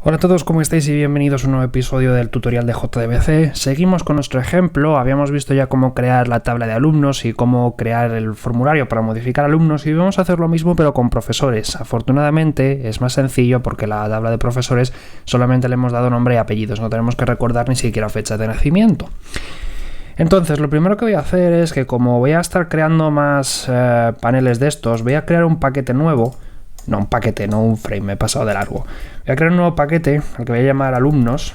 Hola a todos, ¿cómo estáis? Y bienvenidos a un nuevo episodio del tutorial de JDBC. Seguimos con nuestro ejemplo. Habíamos visto ya cómo crear la tabla de alumnos y cómo crear el formulario para modificar alumnos, y vamos a hacer lo mismo pero con profesores. Afortunadamente es más sencillo porque la tabla de profesores solamente le hemos dado nombre y apellidos, no tenemos que recordar ni siquiera fecha de nacimiento. Entonces, lo primero que voy a hacer es que, como voy a estar creando más paneles de estos, voy a crear un paquete nuevo. No, un paquete, no un frame, me he pasado de largo. Voy a crear un nuevo paquete al que voy a llamar alumnos.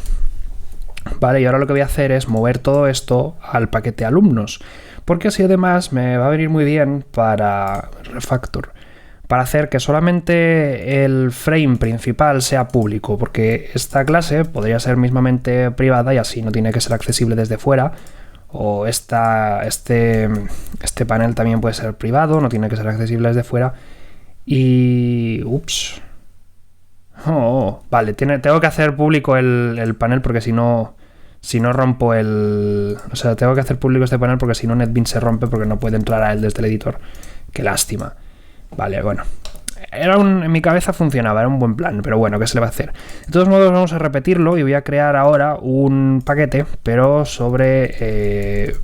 Vale, y ahora lo que voy a hacer es mover todo esto al paquete alumnos, porque así además me va a venir muy bien para refactor, para hacer que solamente el frame principal sea público, porque esta clase podría ser mismamente privada y así no tiene que ser accesible desde fuera. O este panel también puede ser privado, no tiene que ser accesible desde fuera. Y... ups. Vale, tengo que hacer público el panel porque si no rompo el... O sea, tengo que hacer público este panel porque si no NetBeans se rompe porque no puede entrar a él desde el editor. Qué lástima. Vale, bueno. En mi cabeza funcionaba, era un buen plan, pero bueno, ¿qué se le va a hacer? De todos modos vamos a repetirlo y voy a crear ahora un paquete, pero sobre...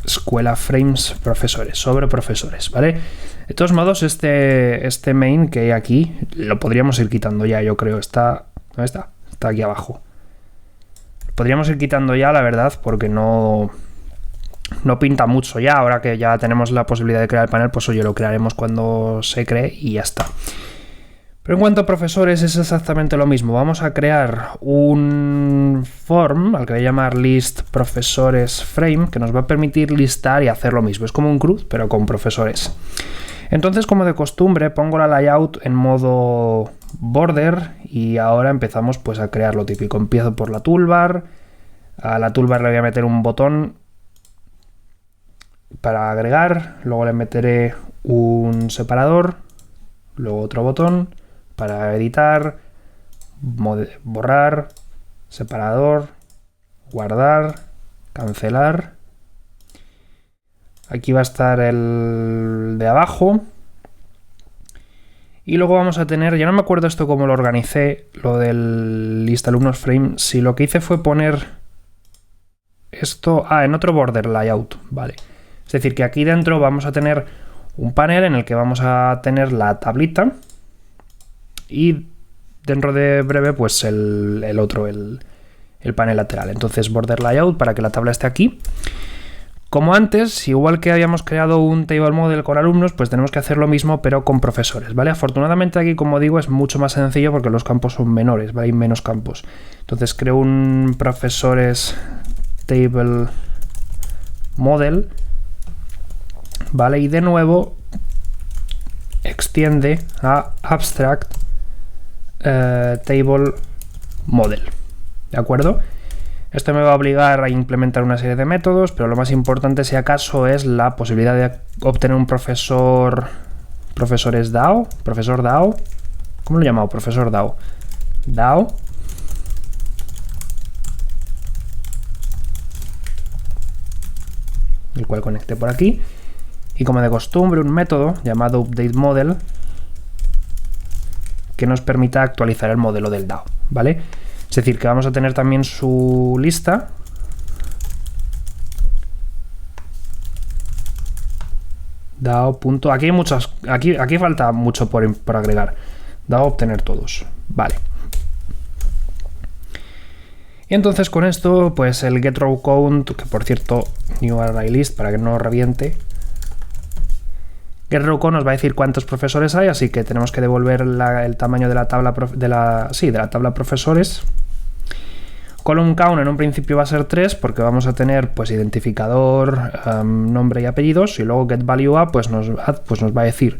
escuela frames profesores, sobre profesores, ¿vale? De todos modos, este main que hay aquí lo podríamos ir quitando ya, yo creo. ¿Dónde está? Está aquí abajo. Podríamos ir quitando ya, la verdad, porque no pinta mucho ya. Ahora que ya tenemos la posibilidad de crear el panel, pues oye, lo crearemos cuando se cree y ya está. Pero en cuanto a profesores es exactamente lo mismo. Vamos a crear un form al que voy a llamar list profesores frame, que nos va a permitir listar y hacer lo mismo. Es como un CRUD, pero con profesores. Entonces, como de costumbre, pongo la layout en modo border y ahora empezamos pues a crear lo típico. Empiezo por la toolbar. A la toolbar le voy a meter un botón para agregar, luego le meteré un separador, luego otro botón para editar, borrar, separador, guardar, cancelar. Aquí va a estar el de abajo. Y luego vamos a tener, ya no me acuerdo esto cómo lo organicé, lo del list alumnos frame, si lo que hice fue poner esto, en otro border layout, vale. Es decir, que aquí dentro vamos a tener un panel en el que vamos a tener la tablita y dentro de breve pues el otro, el panel lateral. Entonces border layout para que la tabla esté aquí. Como antes, igual que habíamos creado un table model con alumnos, pues tenemos que hacer lo mismo pero con profesores, ¿vale? Afortunadamente aquí, como digo, es mucho más sencillo porque los campos son menores, ¿vale? Hay menos campos. Entonces creo un profesores table model, ¿vale? Y de nuevo extiende a abstract table model, ¿de acuerdo? Esto me va a obligar a implementar una serie de métodos, pero lo más importante, si acaso, es la posibilidad de obtener un profesor DAO, ¿cómo lo he llamado? Profesor DAO, el cual conecte por aquí, y como de costumbre un método llamado updateModel que nos permita actualizar el modelo del DAO, ¿vale? Es decir, que vamos a tener también su lista. DAO. Aquí hay muchas. Aquí falta mucho por agregar. DAO obtener todos. Vale. Y entonces con esto, pues el getRowCount, que por cierto, new array list para que no reviente. getRowCount nos va a decir cuántos profesores hay, así que tenemos que devolver el tamaño de la tabla de la tabla profesores. Column count en un principio va a ser 3 porque vamos a tener pues identificador, nombre y apellidos, y luego getValueUp pues nos va a decir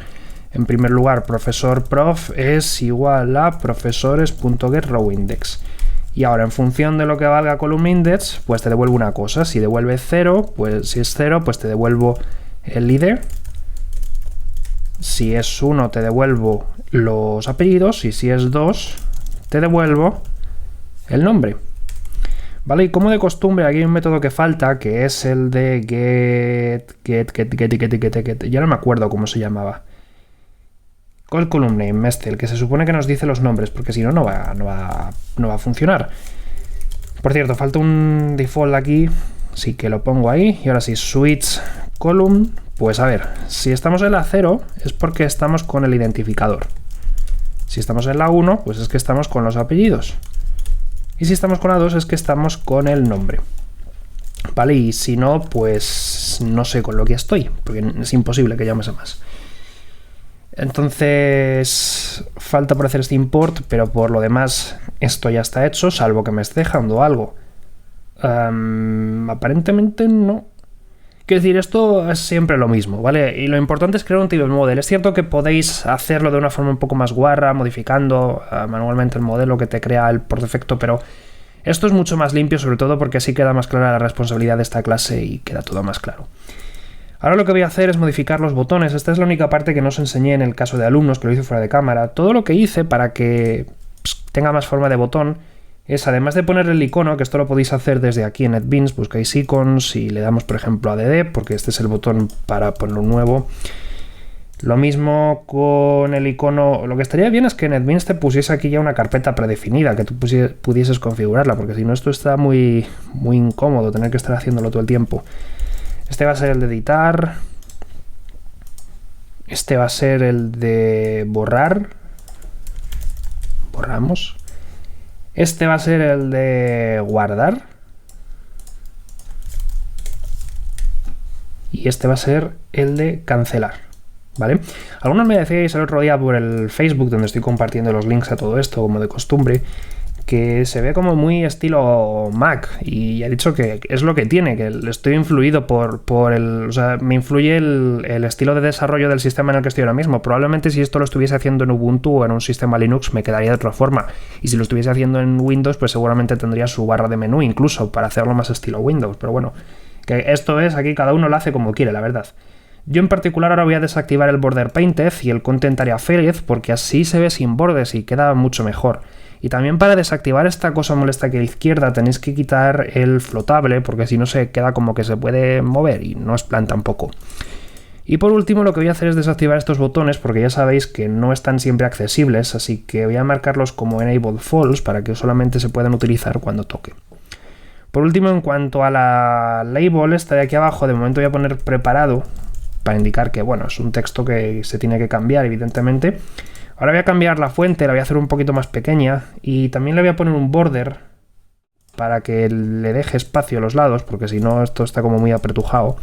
en primer lugar profesor prof es igual a profesores.getRowIndex. Y ahora, en función de lo que valga columnIndex, pues te devuelvo una cosa. Si devuelve 0, pues si es 0, pues te devuelvo el ID. Si es 1, te devuelvo los apellidos. Y si es 2, te devuelvo el nombre. Vale, y como de costumbre, aquí hay un método que falta, que es el de get. Ya no me acuerdo cómo se llamaba. Call column name, el que se supone que nos dice los nombres, porque si no, no va a funcionar. Por cierto, falta un default aquí, sí que lo pongo ahí. Y ahora sí, switch column. Pues a ver, si estamos en la 0 es porque estamos con el identificador. Si estamos en la 1, pues es que estamos con los apellidos. Y si estamos con la 2 es que estamos con el nombre. Vale, y si no, pues no sé con lo que estoy, porque es imposible que llamase más. Entonces, falta por hacer este import, pero por lo demás esto ya está hecho, salvo que me esté dejando algo. Aparentemente no. Quiero decir, esto es siempre lo mismo, ¿vale? Y lo importante es crear un table model. Es cierto que podéis hacerlo de una forma un poco más guarra, modificando manualmente el modelo que te crea el por defecto, pero esto es mucho más limpio, sobre todo porque así queda más clara la responsabilidad de esta clase y queda todo más claro. Ahora lo que voy a hacer es modificar los botones. Esta es la única parte que no os enseñé en el caso de alumnos, que lo hice fuera de cámara. Todo lo que hice para que tenga más forma de botón es, además de poner el icono, que esto lo podéis hacer desde aquí en NetBeans, buscáis icons y le damos, por ejemplo, a DD, porque este es el botón para ponerlo nuevo. Lo mismo con el icono. Lo que estaría bien es que NetBeans te pusiese aquí ya una carpeta predefinida, que tú pudieses configurarla, porque si no esto está muy incómodo, tener que estar haciéndolo todo el tiempo. Este va a ser el de editar. Este va a ser el de borrar. Borramos. Este va a ser el de guardar. Y este va a ser el de cancelar. ¿Vale? Algunos me decíais el otro día por el Facebook, donde estoy compartiendo los links a todo esto, como de costumbre, que se ve como muy estilo Mac, y ya he dicho que es lo que tiene, que estoy influido por el... O sea, me influye el estilo de desarrollo del sistema en el que estoy ahora mismo. Probablemente si esto lo estuviese haciendo en Ubuntu o en un sistema Linux me quedaría de otra forma, y si lo estuviese haciendo en Windows pues seguramente tendría su barra de menú incluso para hacerlo más estilo Windows, pero bueno, que esto es, aquí cada uno lo hace como quiere, la verdad. Yo en particular ahora voy a desactivar el Border Painted y el Content Area Filled porque así se ve sin bordes y queda mucho mejor. Y también para desactivar esta cosa molesta que a la izquierda tenéis que quitar el flotable, porque si no se queda como que se puede mover y no es plan tampoco. Y por último lo que voy a hacer es desactivar estos botones porque ya sabéis que no están siempre accesibles, así que voy a marcarlos como Enabled False para que solamente se puedan utilizar cuando toque. Por último, en cuanto a la label, esta de aquí abajo, de momento voy a poner preparado para indicar que, bueno, es un texto que se tiene que cambiar, evidentemente. Ahora voy a cambiar la fuente, la voy a hacer un poquito más pequeña y también le voy a poner un border para que le deje espacio a los lados, porque si no esto está como muy apretujado.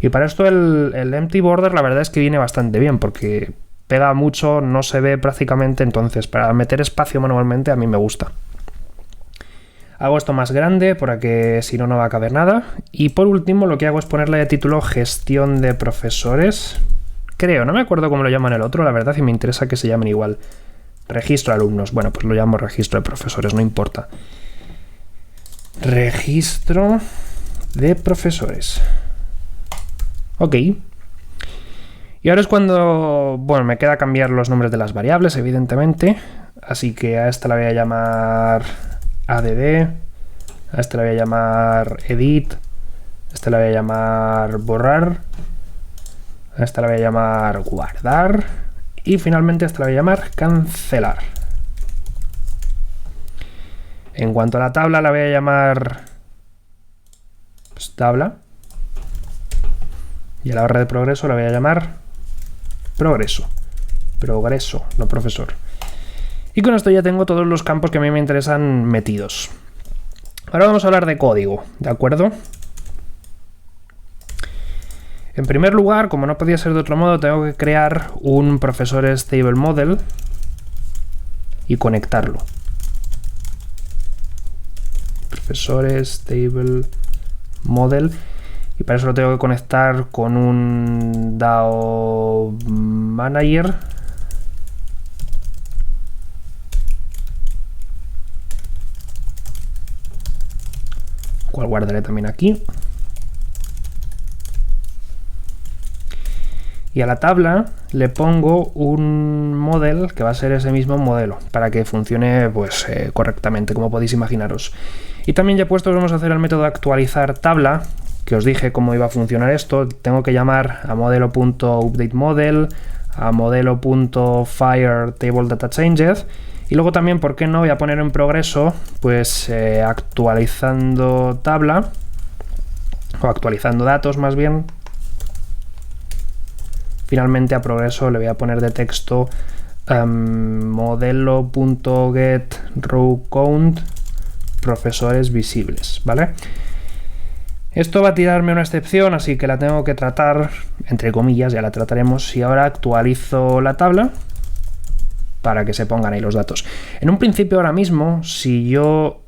Y para esto el empty border la verdad es que viene bastante bien, porque pega mucho, no se ve prácticamente, entonces para meter espacio manualmente a mí me gusta. Hago esto más grande porque si no, no va a caber nada. Y por último lo que hago es ponerle de título gestión de profesores. Creo, no me acuerdo cómo lo llaman el otro, la verdad, y me interesa que se llamen igual. Registro de alumnos. Bueno, pues lo llamo registro de profesores, no importa. Registro de profesores. Ok. Y ahora es cuando, bueno, me queda cambiar los nombres de las variables, evidentemente. Así que a esta la voy a llamar add, a esta la voy a llamar edit, a esta la voy a llamar borrar, a esta la voy a llamar guardar y finalmente a esta la voy a llamar cancelar. En cuanto a la tabla la voy a llamar pues, tabla, y a la barra de progreso la voy a llamar progreso, no profesor. Y con esto ya tengo todos los campos que a mí me interesan metidos. Ahora vamos a hablar de código, ¿de acuerdo? En primer lugar, como no podía ser de otro modo, tengo que crear un profesores table model y conectarlo. Profesores table model, y para eso lo tengo que conectar con un DAO manager. Cual guardaré también aquí. Y a la tabla le pongo un model que va a ser ese mismo modelo para que funcione pues correctamente, como podéis imaginaros. Y también ya puestos vamos a hacer el método actualizar tabla, que os dije cómo iba a funcionar esto. Tengo que llamar a modelo.updateModel, a modelo.FireTableDataChanged. Y luego también, ¿por qué no? Voy a poner en progreso, pues actualizando tabla, o actualizando datos más bien. Finalmente a progreso le voy a poner de texto modelo.getRowCount profesores visibles, ¿vale? Esto va a tirarme una excepción, así que la tengo que tratar, entre comillas, ya la trataremos. Y ahora actualizo la tabla para que se pongan ahí los datos. En un principio, ahora mismo, si yo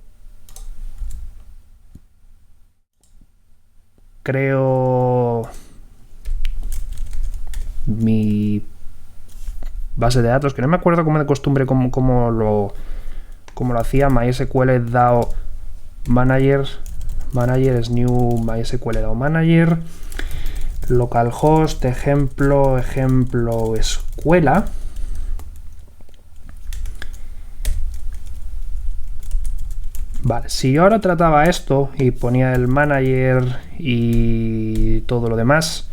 creo mi base de datos, que no me acuerdo como de costumbre cómo lo hacía, MySQL DAO Manager es new MySQL DAO Manager, localhost, ejemplo escuela. Vale, si yo ahora trataba esto y ponía el manager y todo lo demás,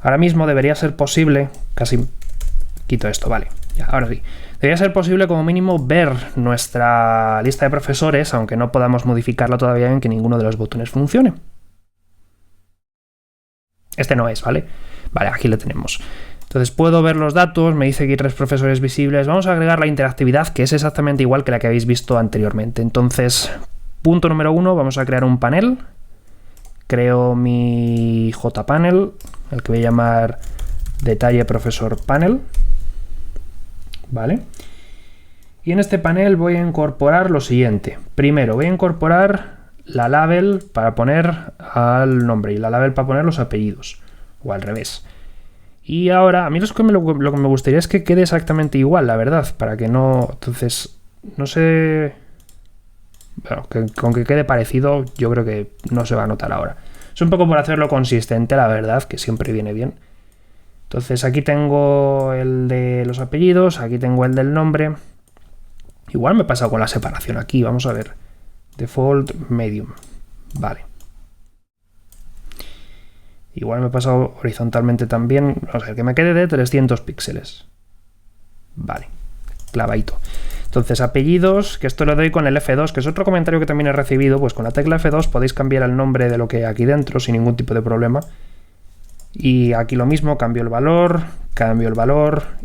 ahora mismo debería ser posible, casi quito esto, vale, ya, ahora sí. Debería ser posible como mínimo ver nuestra lista de profesores, aunque no podamos modificarla todavía en que ninguno de los botones funcione. Este no es, ¿vale? Vale, aquí lo tenemos. Entonces puedo ver los datos, me dice aquí 3 profesores visibles. Vamos a agregar la interactividad, que es exactamente igual que la que habéis visto anteriormente. Entonces, punto número 1, vamos a crear un panel. Creo mi JPanel, el que voy a llamar detalle profesor panel. ¿Vale? Y en este panel voy a incorporar lo siguiente. Primero voy a incorporar la label para poner al nombre y la label para poner los apellidos, o al revés. Y ahora, a mí lo que me gustaría es que quede exactamente igual, la verdad, para que no... Entonces, no sé... Bueno, con que quede parecido, yo creo que no se va a notar ahora. Es un poco por hacerlo consistente, la verdad, que siempre viene bien. Entonces, aquí tengo el de los apellidos, aquí tengo el del nombre. Igual me he pasado con la separación aquí, vamos a ver. Default, medium. Vale. Igual me he pasado horizontalmente también. Vamos a ver, que me quede de 300 píxeles. Vale, clavadito. Entonces, apellidos, que esto lo doy con el F2, que es otro comentario que también he recibido. Pues con la tecla F2 podéis cambiar el nombre de lo que hay aquí dentro sin ningún tipo de problema. Y aquí lo mismo, cambio el valor,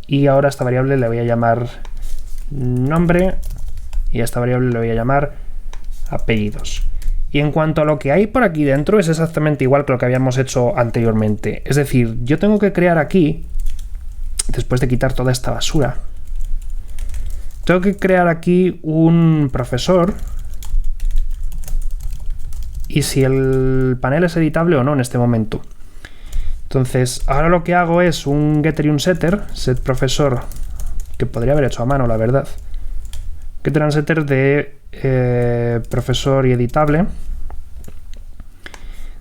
y ahora a esta variable le voy a llamar nombre y a esta variable le voy a llamar apellidos. Y en cuanto a lo que hay por aquí dentro, es exactamente igual que lo que habíamos hecho anteriormente. Es decir, yo tengo que crear aquí, después de quitar toda esta basura, tengo que crear aquí un profesor, y si el panel es editable o no en este momento. Entonces, ahora lo que hago es un getter y un setter, setProfesor, que podría haber hecho a mano, la verdad. Getter and setter de profesor y editable.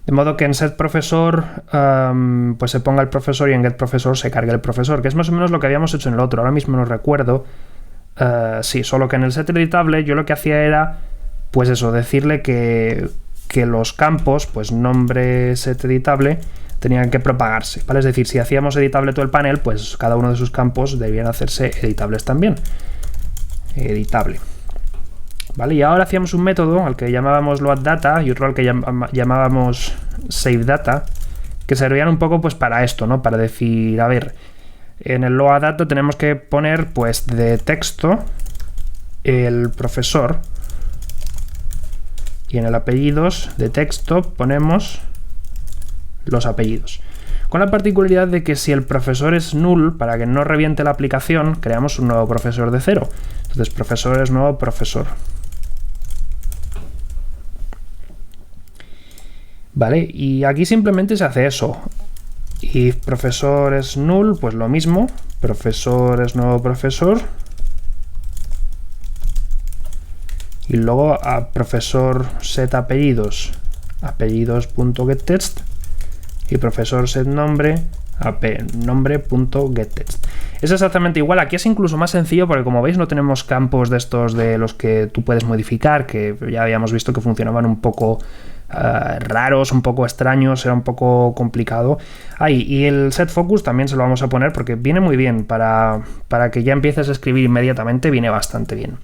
De modo que en setProfesor pues se ponga el profesor y en getProfesor se cargue el profesor, que es más o menos lo que habíamos hecho en el otro. Ahora mismo no recuerdo. Sí, solo que en el setter editable yo lo que hacía era, pues eso, decirle que los campos, pues nombre set editable, tenían que propagarse, ¿vale? Es decir, si hacíamos editable todo el panel, pues cada uno de sus campos debían hacerse editables también. Editable. ¿Vale? Y ahora hacíamos un método al que llamábamos loadData y otro al que llamábamos saveData, que servían un poco pues para esto, ¿no? Para decir, a ver, en el loadData tenemos que poner pues de texto el profesor y en el apellidos de texto ponemos los apellidos. Con la particularidad de que si el profesor es null, para que no reviente la aplicación, creamos un nuevo profesor de cero. Entonces, profesor es nuevo profesor. Vale, y aquí simplemente se hace eso. Y profesor es null, pues lo mismo. Profesor es nuevo profesor. Y luego a profesor set apellidos, apellidos.getText. Y profesor set nombre, nombre.getText. Es exactamente igual. Aquí es incluso más sencillo porque, como veis, no tenemos campos de estos de los que tú puedes modificar, que ya habíamos visto que funcionaban un poco raros, un poco extraños, era un poco complicado. Y el set focus también se lo vamos a poner porque viene muy bien para que ya empieces a escribir inmediatamente, viene bastante bien.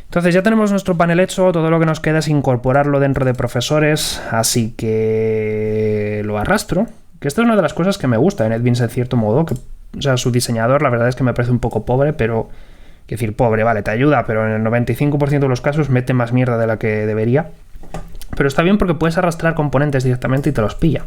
Entonces ya tenemos nuestro panel hecho, todo lo que nos queda es incorporarlo dentro de profesores, así que lo arrastro, que esta es una de las cosas que me gusta de NetBeans en cierto modo, que, o sea, su diseñador la verdad es que me parece un poco pobre, pero, quiero decir, pobre, vale, te ayuda, pero en el 95% de los casos mete más mierda de la que debería. Pero está bien porque puedes arrastrar componentes directamente y te los pilla.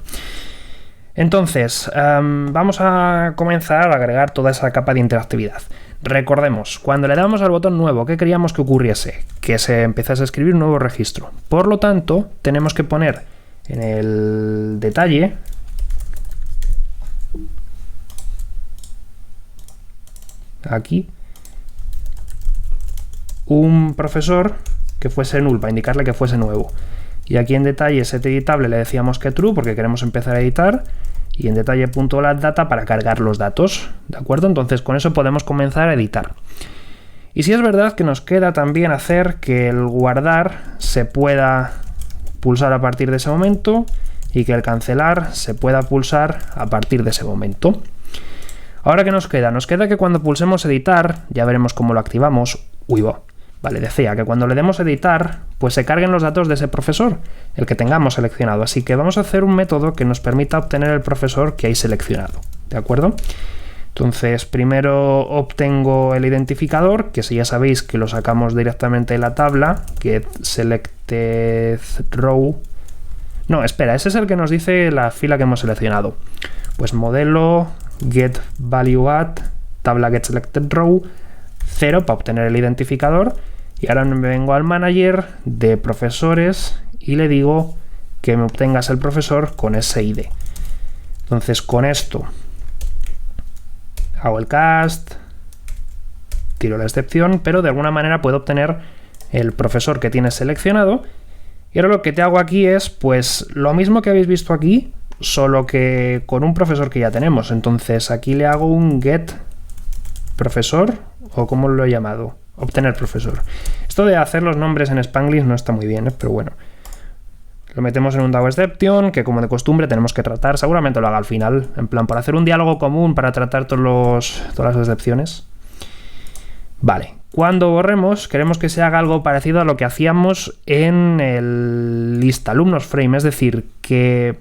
Entonces, vamos a comenzar a agregar toda esa capa de interactividad. Recordemos, cuando le damos al botón nuevo, ¿qué queríamos que ocurriese? Que se empezase a escribir un nuevo registro. Por lo tanto, tenemos que poner en el detalle aquí un profesor que fuese null para indicarle que fuese nuevo. Y aquí en detalle set editable le decíamos que true porque queremos empezar a editar, y en detalle.addData para cargar los datos, ¿de acuerdo? Entonces con eso podemos comenzar a editar. Y si es verdad que nos queda también hacer que el guardar se pueda pulsar a partir de ese momento y que el cancelar se pueda pulsar a partir de ese momento. Ahora, ¿qué nos queda? Nos queda que cuando pulsemos editar, ya veremos cómo lo activamos. Vale, decía que cuando le demos editar, pues se carguen los datos de ese profesor, el que tengamos seleccionado. Así que vamos a hacer un método que nos permita obtener el profesor que hay seleccionado, ¿de acuerdo? Entonces, primero obtengo el identificador, que si ya sabéis que lo sacamos directamente de la tabla, get selected row. No, espera, ese es el que nos dice la fila que hemos seleccionado. Pues modelo get value at tabla get selected row 0 para obtener el identificador. Y ahora me vengo al manager de profesores y le digo que me obtengas el profesor con ese ID. Entonces con esto hago el cast, tiro la excepción, pero de alguna manera puedo obtener el profesor que tienes seleccionado. Y ahora lo que te hago aquí es pues lo mismo que habéis visto aquí, solo que con un profesor que ya tenemos. Entonces aquí le hago un get profesor, o como lo he llamado, obtener profesor. Esto de hacer los nombres en Spanglish no está muy bien, pero bueno. Lo metemos en un DAO exception, que como de costumbre tenemos que tratar. Seguramente lo haga al final, en plan, para hacer un diálogo común para tratar todas las excepciones. Vale, cuando borremos, queremos que se haga algo parecido a lo que hacíamos en el list alumnos frame, es decir, que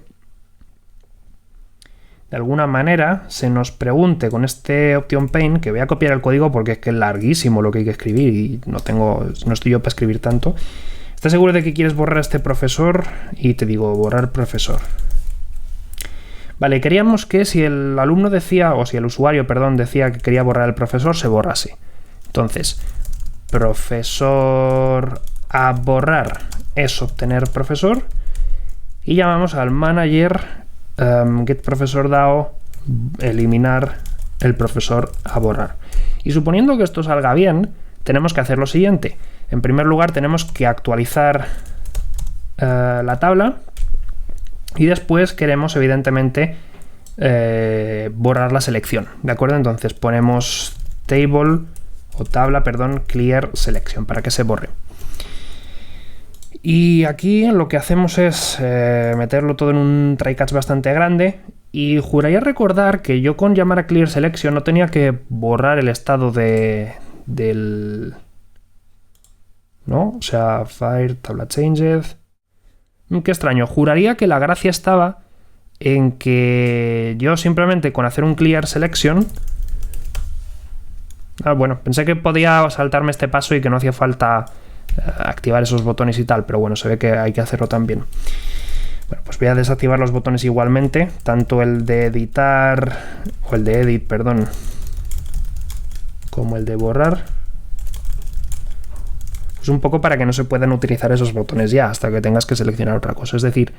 de alguna manera se nos pregunte con este option pane, que voy a copiar el código porque es que es larguísimo lo que hay que escribir y no estoy yo para escribir tanto. ¿Estás seguro de que quieres borrar este profesor? Y te digo, borrar profesor. Vale, queríamos que si el alumno decía, o si el usuario, perdón, decía que quería borrar el profesor, se borrase. Entonces, profesor a borrar es obtener profesor y llamamos al manager getProfesorDAO eliminar el profesor a borrar. Y suponiendo que esto salga bien, tenemos que hacer lo siguiente. En primer lugar tenemos que actualizar la tabla y después queremos evidentemente borrar la selección, ¿de acuerdo? Entonces ponemos tabla, clear selection para que se borre. Y aquí lo que hacemos es meterlo todo en un try-catch bastante grande y juraría recordar que yo con llamar a clear selection no tenía que borrar el estado del... ¿no? O sea, fire, tabla changed. Qué extraño. Juraría que la gracia estaba en que yo simplemente con hacer un clear selection... bueno, pensé que podía saltarme este paso y que no hacía falta activar esos botones y tal, pero bueno, se ve que hay que hacerlo también. Bueno, pues voy a desactivar los botones igualmente, tanto el de editar, o el de edit, perdón, como el de borrar. Pues un poco para que no se puedan utilizar esos botones ya, hasta que tengas que seleccionar otra cosa. Es decir,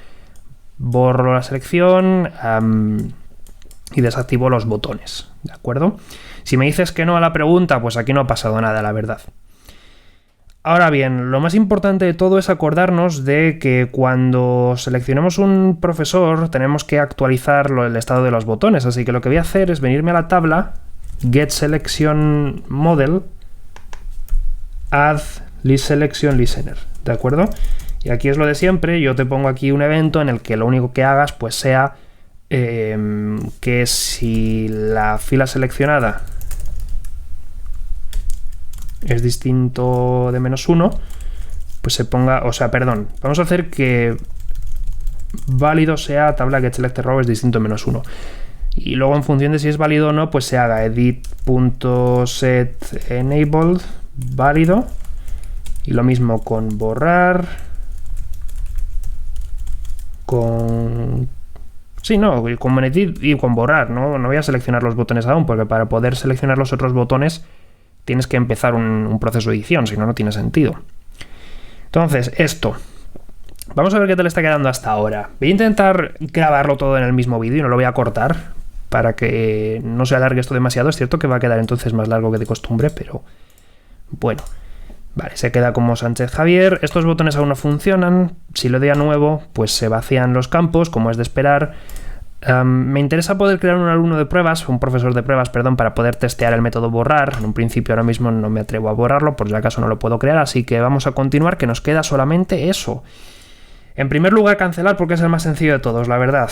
borro la selección y desactivo los botones, ¿de acuerdo? Si me dices que no a la pregunta, pues aquí no ha pasado nada, la verdad. Ahora bien, lo más importante de todo es acordarnos de que cuando seleccionemos un profesor tenemos que actualizar el estado de los botones, así que lo que voy a hacer es venirme a la tabla getSelectionModel add listSelectionListener, ¿de acuerdo? Y aquí es lo de siempre, yo te pongo aquí un evento en el que lo único que hagas pues sea que si la fila seleccionada es distinto de -1, pues se ponga, o sea, perdón, vamos a hacer que válido sea tabla getSelectRow es distinto de -1. Y luego en función de si es válido o no, pues se haga edit.setEnabled válido. Y lo mismo con borrar. Con edit y con borrar, ¿no? No voy a seleccionar los botones aún, porque para poder seleccionar los otros botones tienes que empezar un proceso de edición, si no, no tiene sentido. Entonces, esto. Vamos a ver qué tal está quedando hasta ahora. Voy a intentar grabarlo todo en el mismo vídeo y no lo voy a cortar para que no se alargue esto demasiado. Es cierto que va a quedar entonces más largo que de costumbre, pero bueno. Vale, se queda como Sánchez Javier. Estos botones aún no funcionan. Si lo doy a nuevo, pues se vacían los campos, como es de esperar. Me interesa poder crear un profesor de pruebas, para poder testear el método borrar. En un principio ahora mismo no me atrevo a borrarlo, por si acaso no lo puedo crear, así que vamos a continuar, que nos queda solamente eso. En primer lugar, cancelar, porque es el más sencillo de todos, la verdad.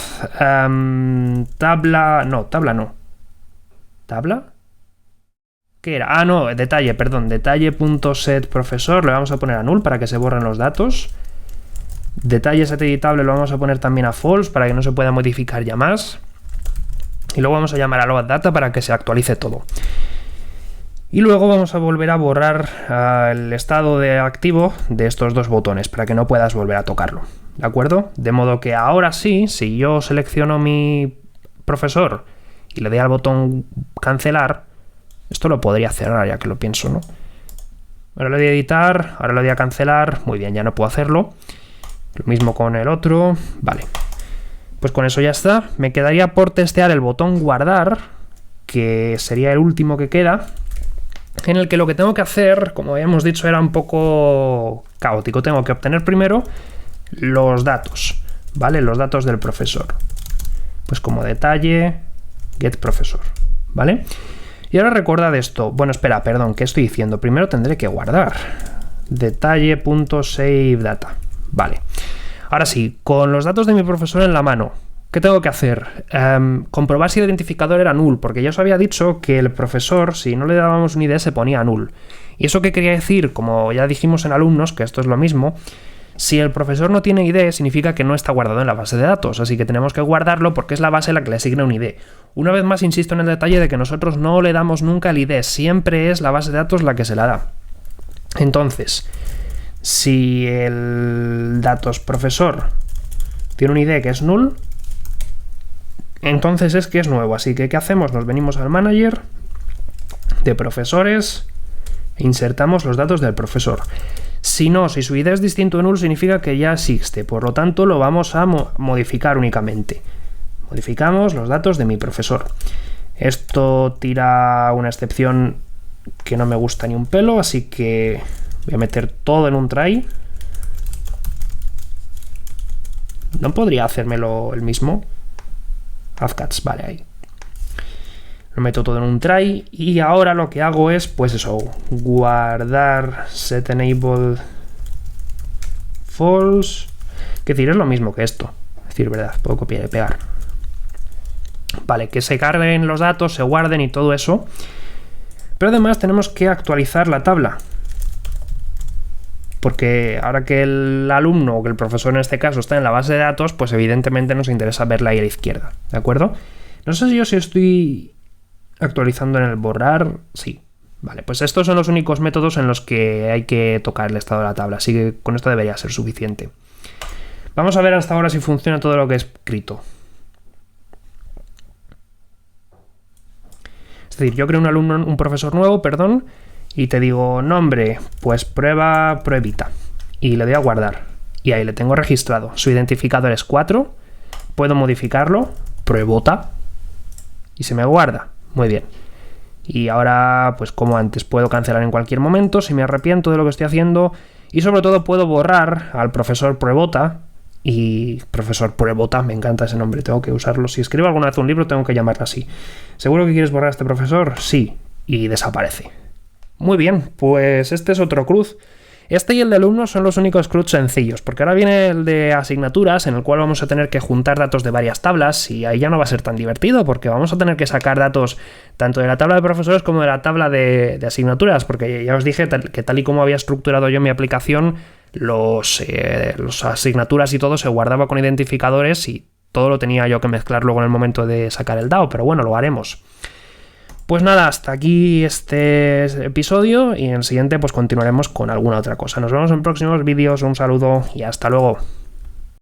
¿Tabla? ¿Qué era? Ah, no, detalle, perdón. Detalle.setProfesor, le vamos a poner a null para que se borren los datos. Detalle set editable lo vamos a poner también a false para que no se pueda modificar ya más. Y luego vamos a llamar a loadData para que se actualice todo. Y luego vamos a volver a borrar el estado de activo de estos dos botones para que no puedas volver a tocarlo. ¿De acuerdo? De modo que ahora sí, si yo selecciono mi profesor y le doy al botón cancelar, esto lo podría cerrar ya que lo pienso, ¿no? Ahora le doy a editar, ahora le doy a cancelar. Muy bien, ya no puedo hacerlo. Lo mismo con el otro. Vale. Pues con eso ya está. Me quedaría por testear el botón guardar, que sería el último que queda, en el que lo que tengo que hacer, como habíamos dicho, era un poco caótico. Tengo que obtener primero los datos, ¿vale? Los datos del profesor. Pues como detalle, getProfesor, ¿vale? Y ahora recordad esto. Bueno, espera, perdón, ¿qué estoy diciendo? Primero tendré que guardar. Detalle.saveData. Vale. Ahora sí, con los datos de mi profesor en la mano, ¿qué tengo que hacer? Comprobar si el identificador era null, porque ya os había dicho que el profesor, si no le dábamos un ID, se ponía null. ¿Y eso qué quería decir? Como ya dijimos en alumnos, que esto es lo mismo, si el profesor no tiene ID, significa que no está guardado en la base de datos, así que tenemos que guardarlo porque es la base la que le asigna un ID. Una vez más insisto en el detalle de que nosotros no le damos nunca el ID, siempre es la base de datos la que se la da. Entonces, si el datos profesor tiene un ID que es null, entonces es que es nuevo. Así que ¿qué hacemos? Nos venimos al manager de profesores e insertamos los datos del profesor. Si no, si su ID es distinto de null, significa que ya existe. Por lo tanto, lo vamos a modificar únicamente. Modificamos los datos de mi profesor. Esto tira una excepción que no me gusta ni un pelo, así que voy a meter todo en un try. ¿No podría hacérmelo el mismo? Halfcats, vale, ahí. Lo meto todo en un try y ahora lo que hago es, pues eso, guardar setEnabled false. Que decir, es lo mismo que esto. Es decir, verdad, puedo copiar y pegar. Vale, que se carguen los datos, se guarden y todo eso. Pero además tenemos que actualizar la tabla. Porque ahora que el alumno, o que el profesor en este caso, está en la base de datos, pues evidentemente nos interesa verla ahí a la izquierda, ¿de acuerdo? No sé si estoy actualizando en el borrar. Sí. Vale, pues estos son los únicos métodos en los que hay que tocar el estado de la tabla, así que con esto debería ser suficiente. Vamos a ver hasta ahora si funciona todo lo que he escrito. Es decir, yo creo un profesor nuevo, perdón, y te digo nombre, pues pruebita, y le doy a guardar, y ahí le tengo registrado. Su identificador es 4, puedo modificarlo, pruebota, y se me guarda. Muy bien. Y ahora, pues como antes, puedo cancelar en cualquier momento si me arrepiento de lo que estoy haciendo, y sobre todo puedo borrar al profesor pruebota. Y profesor pruebota, me encanta ese nombre, tengo que usarlo. Si escribo alguna vez un libro tengo que llamarlo así. ¿Seguro que quieres borrar a este profesor? Sí. Y desaparece. Muy bien, pues este es otro cruz. Este y el de alumnos son los únicos CRUD sencillos, porque ahora viene el de asignaturas, en el cual vamos a tener que juntar datos de varias tablas, y ahí ya no va a ser tan divertido, porque vamos a tener que sacar datos tanto de la tabla de profesores como de la tabla de asignaturas, porque ya os dije que tal y como había estructurado yo mi aplicación, los asignaturas y todo se guardaba con identificadores y todo lo tenía yo que mezclar luego en el momento de sacar el DAO, pero bueno, lo haremos. Pues nada, hasta aquí este episodio y en el siguiente pues continuaremos con alguna otra cosa. Nos vemos en próximos vídeos, un saludo y hasta luego.